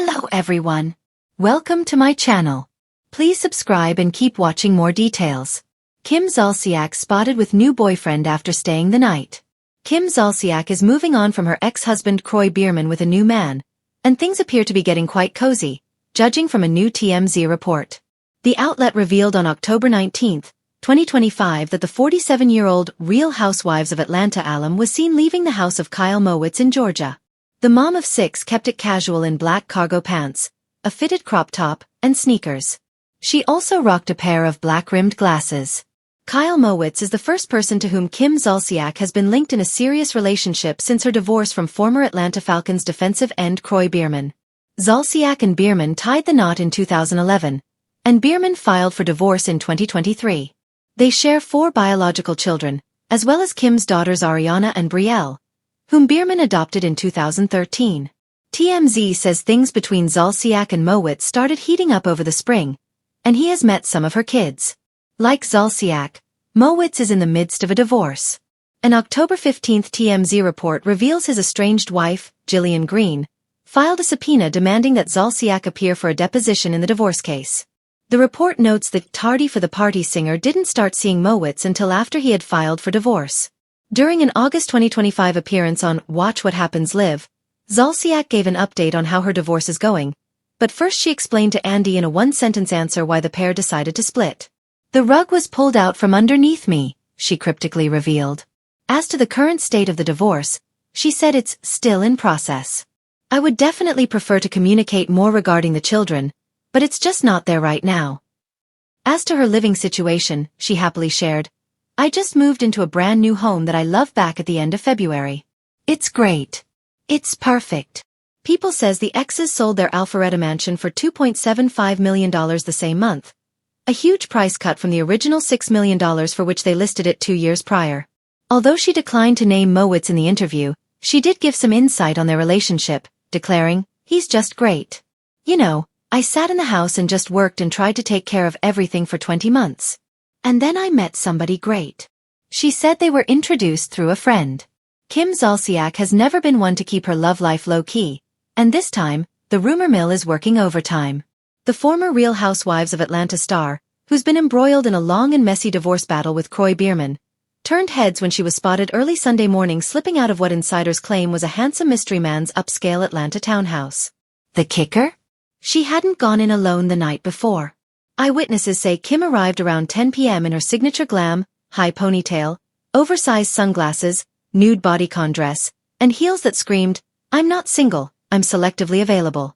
Hello everyone. Welcome to my channel. Please subscribe and keep watching more details. Kim Zolciak spotted with new boyfriend after staying the night. Kim Zolciak is moving on from her ex-husband Kroy Biermann with a new man, and things appear to be getting quite cozy, judging from a new TMZ report. The outlet revealed on October 19, 2025 that the 47-year-old Real Housewives of Atlanta alum was seen leaving the house of Kyle Mowitz in Georgia. The mom of six kept it casual in black cargo pants, a fitted crop top, and sneakers. She also rocked a pair of black-rimmed glasses. Kyle Mowitz is the first person to whom Kim Zolciak has been linked in a serious relationship since her divorce from former Atlanta Falcons defensive end Kroy Biermann. Zolciak and Biermann tied the knot in 2011, and Biermann filed for divorce in 2023. They share 4 biological children, as well as Kim's daughters Ariana and Brielle, whom Biermann adopted in 2013. TMZ says things between Zolciak and Mowitz started heating up over the spring, and he has met some of her kids. Like Zolciak, Mowitz is in the midst of a divorce. An October 15 TMZ report reveals his estranged wife, Jillian Green, filed a subpoena demanding that Zolciak appear for a deposition in the divorce case. The report notes that Tardy for the Party singer didn't start seeing Mowitz until after he had filed for divorce. During an August 2025 appearance on Watch What Happens Live, Zolciak gave an update on how her divorce is going, but first she explained to Andy in a one-sentence answer why the pair decided to split. "The rug was pulled out from underneath me," she cryptically revealed. As to the current state of the divorce, she said it's still in process. "I would definitely prefer to communicate more regarding the children, but it's just not there right now." As to her living situation, she happily shared, "I just moved into a brand new home that I love back at the end of February. It's great. It's perfect." People says the exes sold their Alpharetta mansion for $2.75 million the same month, a huge price cut from the original $6 million for which they listed it 2 years prior. Although she declined to name Mowitz in the interview, she did give some insight on their relationship, declaring, "He's just great. You know, I sat in the house and just worked and tried to take care of everything for 20 months. And then I met somebody great." She said they were introduced through a friend. Kim Zolciak has never been one to keep her love life low-key, and this time, the rumor mill is working overtime. The former Real Housewives of Atlanta star, who's been embroiled in a long and messy divorce battle with Kroy Biermann, turned heads when she was spotted early Sunday morning slipping out of what insiders claim was a handsome mystery man's upscale Atlanta townhouse. The kicker? She hadn't gone in alone the night before. Eyewitnesses say Kim arrived around 10 p.m. in her signature glam, high ponytail, oversized sunglasses, nude bodycon dress, and heels that screamed, "I'm not single, I'm selectively available."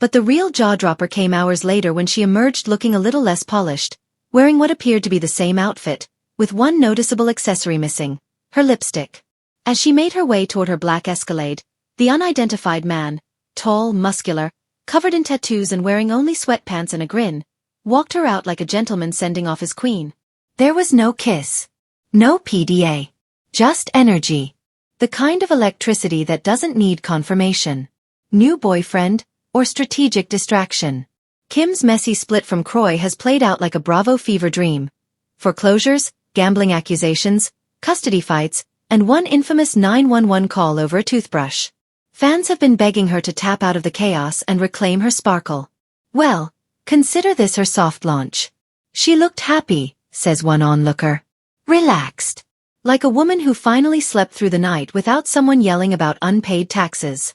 But the real jaw-dropper came hours later when she emerged looking a little less polished, wearing what appeared to be the same outfit, with one noticeable accessory missing, her lipstick. As she made her way toward her black Escalade, the unidentified man, tall, muscular, covered in tattoos and wearing only sweatpants and a grin, walked her out like a gentleman sending off his queen. There was no kiss. No PDA. Just energy. The kind of electricity that doesn't need confirmation. New boyfriend, or strategic distraction. Kim's messy split from Kroy has played out like a Bravo fever dream. Foreclosures, gambling accusations, custody fights, and one infamous 911 call over a toothbrush. Fans have been begging her to tap out of the chaos and reclaim her sparkle. "Well, consider this her soft launch. She looked happy," says one onlooker. "Relaxed. Like a woman who finally slept through the night without someone yelling about unpaid taxes."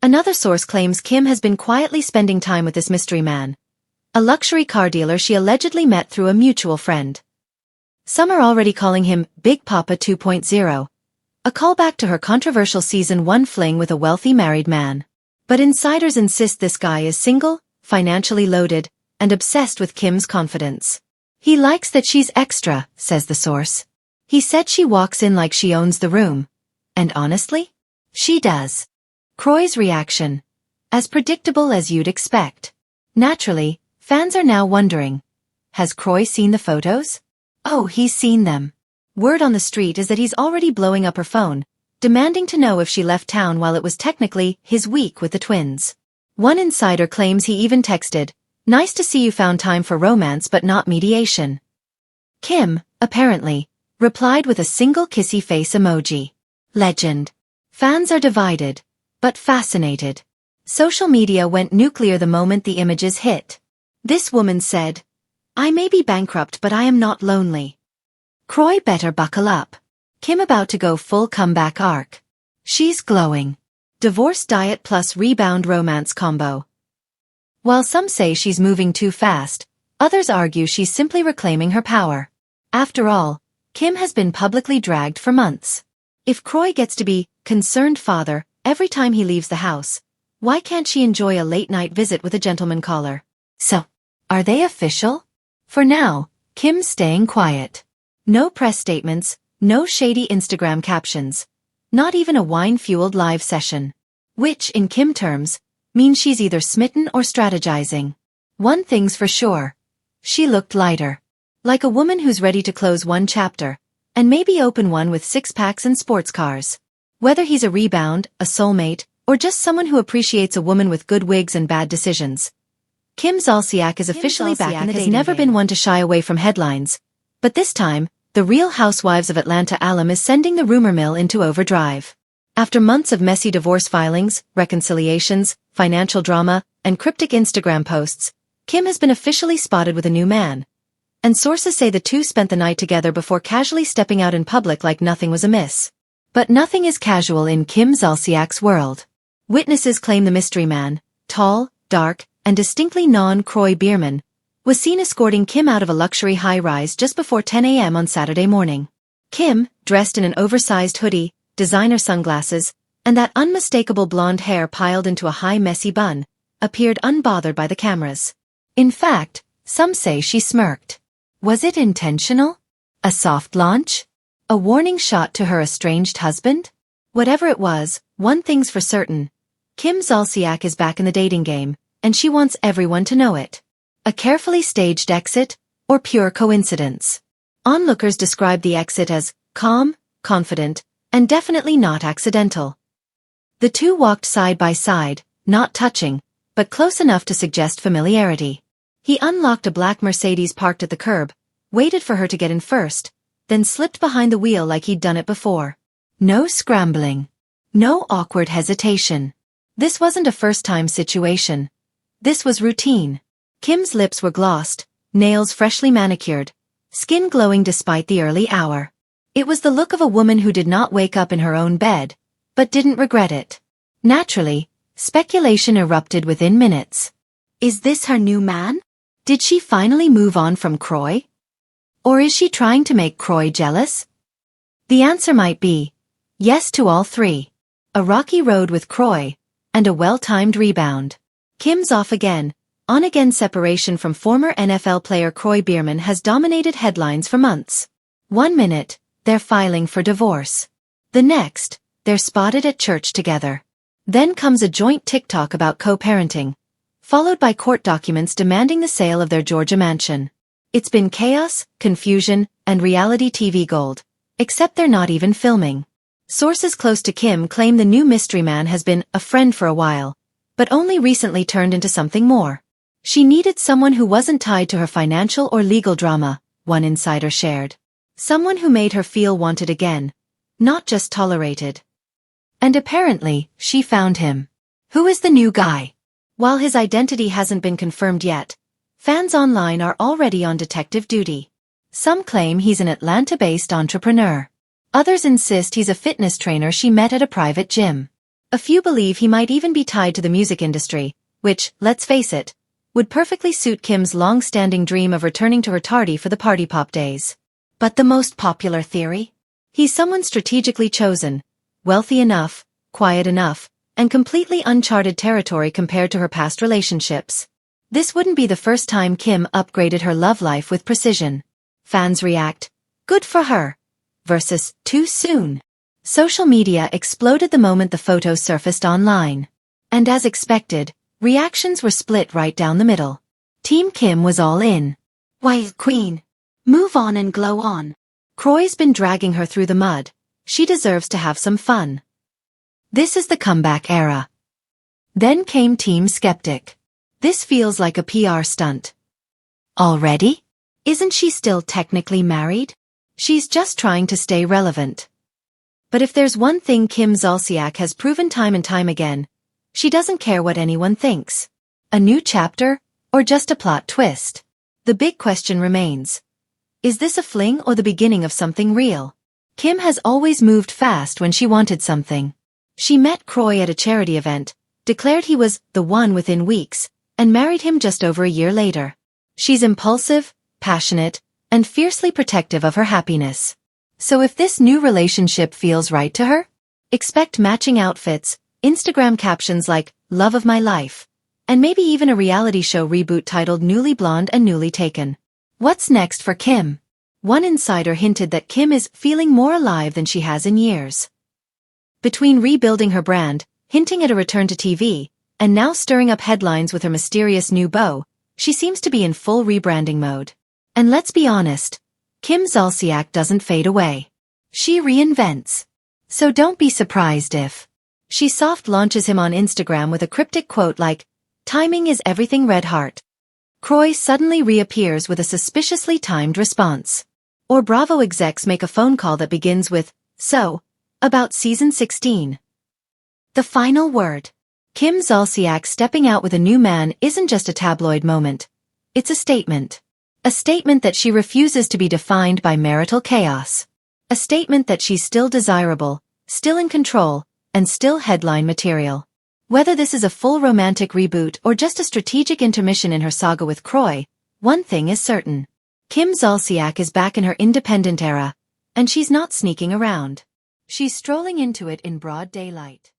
Another source claims Kim has been quietly spending time with this mystery man, a luxury car dealer she allegedly met through a mutual friend. Some are already calling him Big Papa 2.0, a callback to her controversial season 1 fling with a wealthy married man. But insiders insist this guy is single, financially loaded, and obsessed with Kim's confidence. "He likes that she's extra," says the source. "He said she walks in like she owns the room. And honestly, she does." Kroy's reaction. As predictable as you'd expect. Naturally, fans are now wondering, has Kroy seen the photos? Oh, he's seen them. Word on the street is that he's already blowing up her phone, demanding to know if she left town while it was technically his week with the twins. One insider claims he even texted, "Nice to see you found time for romance but not mediation." Kim, apparently, replied with a single kissy face emoji. Legend. Fans are divided, but fascinated. Social media went nuclear the moment the images hit. This woman said, "I may be bankrupt but I am not lonely. Kroy better buckle up. Kim about to go full comeback arc. She's glowing. Divorce diet plus rebound romance combo." While some say she's moving too fast, others argue she's simply reclaiming her power. After all, Kim has been publicly dragged for months. If Kroy gets to be concerned father every time he leaves the house, why can't she enjoy a late-night visit with a gentleman caller? So, are they official? For now, Kim's staying quiet. No press statements, no shady Instagram captions. Not even a wine-fueled live session. Which, in Kim terms, means she's either smitten or strategizing. One thing's for sure. She looked lighter. Like a woman who's ready to close one chapter, and maybe open one with six-packs and sports cars. Whether he's a rebound, a soulmate, or just someone who appreciates a woman with good wigs and bad decisions. Kim Zolciak is officially back and has never been one to shy away from headlines. But this time, the Real Housewives of Atlanta alum is sending the rumor mill into overdrive. After months of messy divorce filings, reconciliations, financial drama, and cryptic Instagram posts, Kim has been officially spotted with a new man. And sources say the two spent the night together before casually stepping out in public like nothing was amiss. But nothing is casual in Kim Zolciak's world. Witnesses claim the mystery man, tall, dark, and distinctly non-Kroy Bierman, was seen escorting Kim out of a luxury high-rise just before 10 a.m. on Saturday morning. Kim, dressed in an oversized hoodie, designer sunglasses, and that unmistakable blonde hair piled into a high messy bun, appeared unbothered by the cameras. In fact, some say she smirked. Was it intentional? A soft launch? A warning shot to her estranged husband? Whatever it was, one thing's for certain. Kim Zolciak is back in the dating game, and she wants everyone to know it. A carefully staged exit, or pure coincidence? Onlookers described the exit as calm, confident, and definitely not accidental. The two walked side by side, not touching, but close enough to suggest familiarity. He unlocked a black Mercedes parked at the curb, waited for her to get in first, then slipped behind the wheel like he'd done it before. No scrambling. No awkward hesitation. This wasn't a first-time situation. This was routine. Kim's lips were glossed, nails freshly manicured, skin glowing despite the early hour. It was the look of a woman who did not wake up in her own bed, but didn't regret it. Naturally, speculation erupted within minutes. Is this her new man? Did she finally move on from Kroy? Or is she trying to make Kroy jealous? The answer might be yes to all three. A rocky road with Kroy, and a well-timed rebound. Kim's off again. On-again separation from former NFL player Kroy Bierman has dominated headlines for months. 1 minute, they're filing for divorce. The next, they're spotted at church together. Then comes a joint TikTok about co-parenting, followed by court documents demanding the sale of their Georgia mansion. It's been chaos, confusion, and reality TV gold. Except they're not even filming. Sources close to Kim claim the new mystery man has been a friend for a while, but only recently turned into something more. She needed someone who wasn't tied to her financial or legal drama, one insider shared. Someone who made her feel wanted again, not just tolerated. And apparently, she found him. Who is the new guy? While his identity hasn't been confirmed yet, fans online are already on detective duty. Some claim he's an Atlanta-based entrepreneur. Others insist he's a fitness trainer she met at a private gym. A few believe he might even be tied to the music industry, which, let's face it, would perfectly suit Kim's long-standing dream of returning to her tardy for the party pop days. But the most popular theory? He's someone strategically chosen, wealthy enough, quiet enough, and completely uncharted territory compared to her past relationships. This wouldn't be the first time Kim upgraded her love life with precision. Fans react, good for her, versus too soon. Social media exploded the moment the photos surfaced online. And as expected, reactions were split right down the middle. Team Kim was all in. Why, Queen, move on and glow on. Kroy's been dragging her through the mud. She deserves to have some fun. This is the comeback era. Then came Team Skeptic. This feels like a PR stunt. Already? Isn't she still technically married? She's just trying to stay relevant. But if there's one thing Kim Zolciak has proven time and time again, She doesn't care what anyone thinks. A new chapter, or just a plot twist? The big question remains. Is this a fling or the beginning of something real? Kim has always moved fast when she wanted something. She met Kroy at a charity event, declared he was the one within weeks, and married him just over a year later. She's impulsive, passionate, and fiercely protective of her happiness. So if this new relationship feels right to her, expect matching outfits, Instagram captions like, "Love of my life," and maybe even a reality show reboot titled Newly Blonde and Newly Taken. What's next for Kim? One insider hinted that Kim is feeling more alive than she has in years. Between rebuilding her brand, hinting at a return to TV, and now stirring up headlines with her mysterious new beau, she seems to be in full rebranding mode. And let's be honest, Kim Zolciak doesn't fade away. She reinvents. So don't be surprised if she soft launches him on Instagram with a cryptic quote like, "Timing is everything, red heart." Kroy suddenly reappears with a suspiciously timed response. Or Bravo execs make a phone call that begins with, "So, about season 16. The final word. Kim Zolciak stepping out with a new man isn't just a tabloid moment. It's a statement. A statement that she refuses to be defined by marital chaos. A statement that she's still desirable, still in control, and still headline material. Whether this is a full romantic reboot or just a strategic intermission in her saga with Kroy, one thing is certain. Kim Zolciak is back in her independent era, and she's not sneaking around. She's strolling into it in broad daylight.